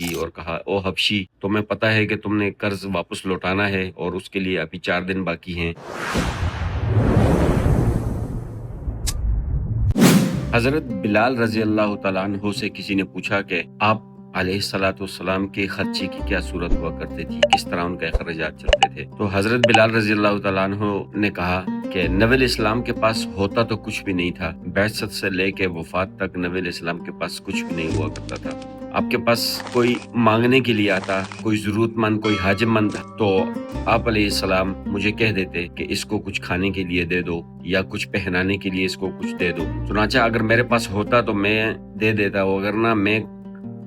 کی اور کہا او حبشی تمہیں پتہ ہے کہ تم نے قرض واپس لوٹانا ہے اور اس کے لیے ابھی 4 دن باقی ہیں۔ حضرت بلال رضی اللہ تعالیٰ عنہ سے کسی نے پوچھا کہ آپ علیہ الصلوۃ والسلام کے خرچے کی کیا صورت ہوا کرتی تھی، کس طرح ان کے اخراجات چلتے تھے؟ تو حضرت بلال رضی اللہ تعالیٰ عنہ نے کہا کہ نبی علیہ السلام کے پاس ہوتا تو کچھ بھی نہیں تھا، بعثت سے لے کے وفات تک نبی علیہ السلام کے پاس کچھ بھی نہیں ہوا کرتا تھا۔ آپ کے پاس کوئی مانگنے کے لیے آتا، کوئی ضرورت مند، کوئی حاجت مند، تو آپ علیہ السلام مجھے کہہ دیتے کہ اس کو کچھ کھانے کے لیے دے دو یا کچھ پہنانے کے لیے اس کو کچھ دے دو۔ چنانچہ اگر میرے پاس ہوتا تو میں دے دیتا، وگرنہ میں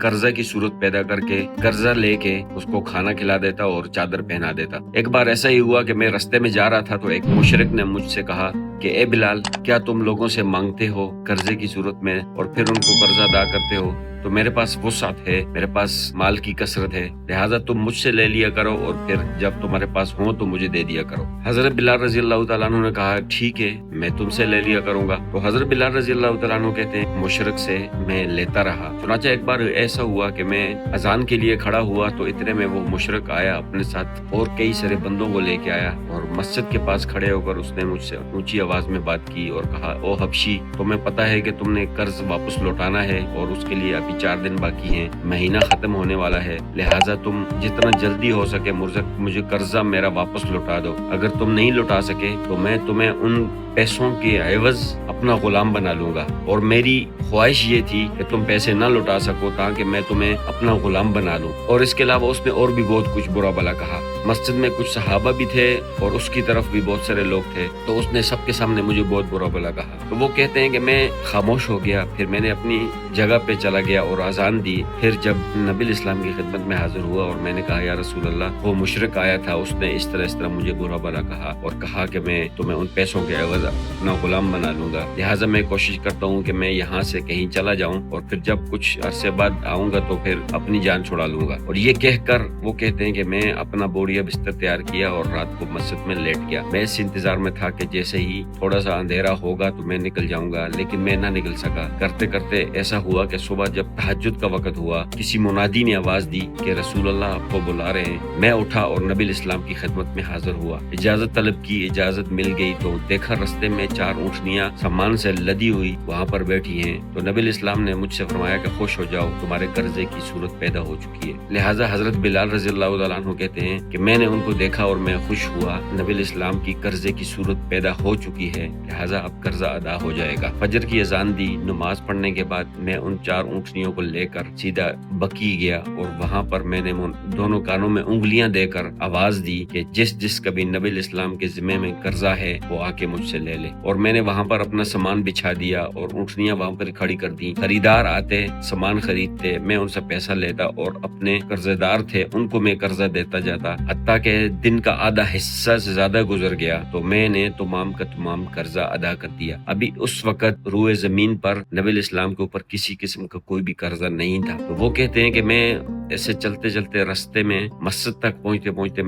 قرضہ کی صورت پیدا کر کے قرضہ لے کے اس کو کھانا کھلا دیتا اور چادر پہنا دیتا۔ ایک بار ایسا ہی ہوا کہ میں رستے میں جا رہا تھا تو ایک مشرک نے مجھ سے کہا کہ اے بلال، کیا تم لوگوں سے مانگتے ہو قرضے کی صورت میں اور پھر ان کو قرضہ ادا کرتے ہو؟ تو میرے پاس وسعت ہے، میرے پاس مال کی کثرت ہے، لہٰذا تم مجھ سے لے لیا کرو اور پھر جب تمہارے پاس ہو تو مجھے دے دیا کرو۔ حضرت بلال رضی اللہ تعالیٰ عنہ نے کہا ٹھیک ہے، میں تم سے لے لیا کروں گا۔ تو حضرت بلال رضی اللہ تعالیٰ عنہ کہتے ہیں مشرک سے میں لیتا رہا۔ چنانچہ ایک بار ایسا ہوا کہ میں اذان کے لیے کھڑا ہوا تو اتنے میں وہ مشرک آیا، اپنے ساتھ اور کئی سارے بندوں کو لے کے آیا اور مسجد کے پاس کھڑے ہو کر اس نے مجھ سے اونچی آواز میں بات کی اور کہا او حبشی تمہیں پتہ ہے کہ تم نے قرض واپس لوٹانا ہے اور اس کے لیے ابھی 4 دن باقی ہیں، مہینہ ختم ہونے والا ہے، لہٰذا تم جتنا جلدی ہو سکے مجھے قرضہ میرا واپس لوٹا دو۔ اگر تم نہیں لوٹا سکے تو میں تمہیں ان پیسوں کے عوض اپنا غلام بنا لوں گا، اور میری خواہش یہ تھی کہ تم پیسے نہ لوٹا سکو تاکہ میں تمہیں اپنا غلام بنا لوں۔ اور اس کے علاوہ اس نے اور بھی بہت کچھ برا بلا کہا۔ مسجد میں کچھ صحابہ بھی تھے اور اس کی طرف بھی بہت سارے لوگ تھے، تو اس نے سب کے سامنے مجھے بہت برا بلا کہا۔ تو وہ کہتے ہیں کہ میں خاموش ہو گیا، پھر میں نے اپنی جگہ پہ چلا گیا اور اذان دی۔ پھر جب نبی اسلام کی خدمت میں حاضر ہوا اور میں نے کہا یا رسول اللہ، وہ مشرک آیا تھا، اس نے اس طرح مجھے برا بلا کہا اور کہا کہ میں تمہیں ان پیسوں کے عوض اپنا غلام بنا لوں گا، لہٰذا میں کوشش کرتا ہوں کہ میں یہاں سے کہیں چلا جاؤں اور پھر جب کچھ عرصے بعد آؤں گا تو پھر اپنی جان چھڑا لوں گا۔ اور یہ کہہ کر وہ کہتے ہیں کہ میں اپنا بوڑیا بستر تیار کیا اور رات کو مسجد میں لیٹ گیا۔ میں اس انتظار میں تھا کہ جیسے ہی تھوڑا سا اندھیرا ہوگا تو میں نکل جاؤں گا، لیکن میں نہ نکل سکا۔ کرتے کرتے ایسا ہوا کہ صبح جب تہجد کا وقت ہوا، کسی منادی نے آواز دی کہ رسول اللہ آپ کو بلا رہے ہیں۔ میں اٹھا اور نبی اسلام کی خدمت میں حاضر ہوا، اجازت طلب کی، اجازت مل گئی تو دیکھا رستے میں 4 اونٹنیاں سامان سے لدی ہوئی وہاں پر بیٹھی ہیں۔ تو نبی اسلام نے مجھ سے فرمایا کہ خوش ہو جاؤ، تمہارے قرضے کی صورت پیدا ہو چکی ہے۔ لہٰذا حضرت بلال رضی اللہ تعالیٰ عنہ کہتے ہیں کہ میں نے ان کو دیکھا اور میں خوش ہوا، نبی اسلام کی قرضے کی صورت پیدا ہو چکی ہے، لہٰذا اب قرضہ ادا ہو جائے گا۔ فجر کی اذان دی، نماز پڑھنے کے بعد میں ان 4 اونٹنیوں کو لے کر سیدھا بکی گیا اور وہاں پر میں نے دونوں کانوں میں انگلیاں دے کر آواز دی کہ جس کا بھی نبی اسلام کے ذمے میں قرضہ ہے وہ آ کے مجھ سے لے لے۔ اور میں نے وہاں پر اپنا سامان بچھا دیا اور اونٹنیاں وہاں پر کھڑی کر دی۔ خریدار آتے، سامان خریدتے، میں ان سے پیسہ لیتا اور اپنے قرضے دار تھے ان کو میں قرضہ دیتا جاتا، حتیٰ کہ دن کا آدھا حصہ سے زیادہ گزر گیا تو میں نے تمام کا تمام قرضہ ادا کر دیا۔ ابھی اس وقت روئے زمین پر نبی اسلام کے اوپر کسی قسم کا کوئی بھی قرضہ نہیں تھا۔ تو وہ کہتے ہیں کہ میں ایسے چلتے چلتے رستے میں مسجد تک پہنچتے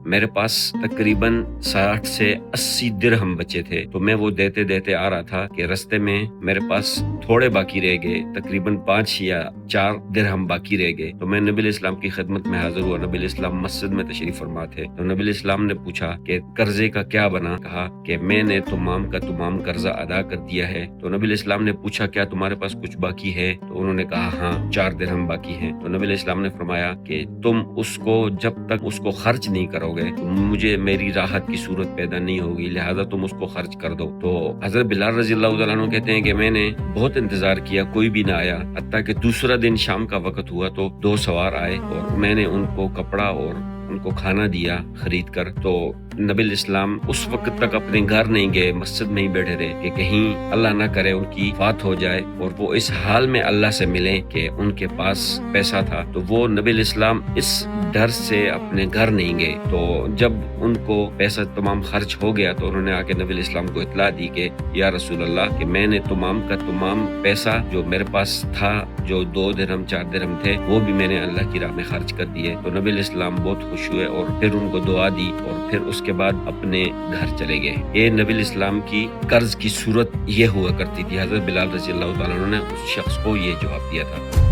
میرے پاس تقریباً 60 سے 80 درہم بچے تھے، تو میں وہ دیتے آ رہا تھا کہ رستے میں میرے پاس تھوڑے باقی رہ گئے، تقریباً 5 یا 4 درہم باقی رہ گئے۔ تو میں نبی اسلام کی خدمت میں حاضر ہوا، نبی اسلام مسجد میں تشریف فرما تھے۔ تو نبی اسلام نے پوچھا کہ قرضے کا کیا بنا؟ کہا کہ میں نے تمام کا تمام قرضہ ادا کر دیا ہے۔ تو نبی اسلام نے پوچھا کیا تمہارے پاس کچھ باقی ہے؟ تو انہوں نے کہا ہاں 4 درہم باقی ہیں۔ تو نبی اسلام نے فرمایا کہ تم اس کو جب تک اس کو خرچ نہیں کرو گے تو مجھے میری راحت کی صورت پیدا نہیں ہوگی، لہذا تم اس کو خرچ کر دو۔ تو حضرت بلال رضی اللہ تعالیٰ عنہ کہتے ہیں کہ میں نے بہت انتظار کیا، کوئی بھی نہ آیا، حتیٰ کہ دوسرا دن شام کا وقت ہوا تو 2 سوار آئے اور میں نے ان کو کپڑا اور ان کو کھانا دیا خرید کر۔ تو نبی اسلام اس وقت تک اپنے گھر نہیں گئے، مسجد میں ہی بیٹھے رہے کہ کہیں اللہ نہ کرے ان کی وفات ہو جائے اور وہ اس حال میں اللہ سے ملیں کہ ان کے پاس پیسہ تھا۔ تو وہ نبی اسلام اس ڈر سے اپنے گھر نہیں گئے۔ تو جب ان کو پیسہ تمام خرچ ہو گیا تو انہوں نے آ کے نبی اسلام کو اطلاع دی کہ یا رسول اللہ کہ میں نے تمام کا تمام پیسہ جو میرے پاس تھا، جو 2 درہم 4 درہم تھے، وہ بھی میں نے اللہ کی راہ میں خرچ کر دیے۔ تو نبی اسلام بہت خوش ہوئے اور پھر ان کو دعا دی اور پھر اس کے بعد اپنے گھر چلے گئے۔ یہ نبی اسلام کی قرض کی صورت یہ ہوا کرتی تھی۔ حضرت بلال رضی اللہ تعالیٰ عنہ نے اس شخص کو یہ جواب دیا تھا۔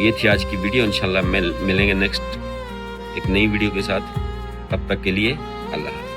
یہ تھی آج کی ویڈیو. انشاءاللہ ملیں گے نیکسٹ ایک نئی ویڈیو کے ساتھ. تب تک کے لیے اللہ حافظ.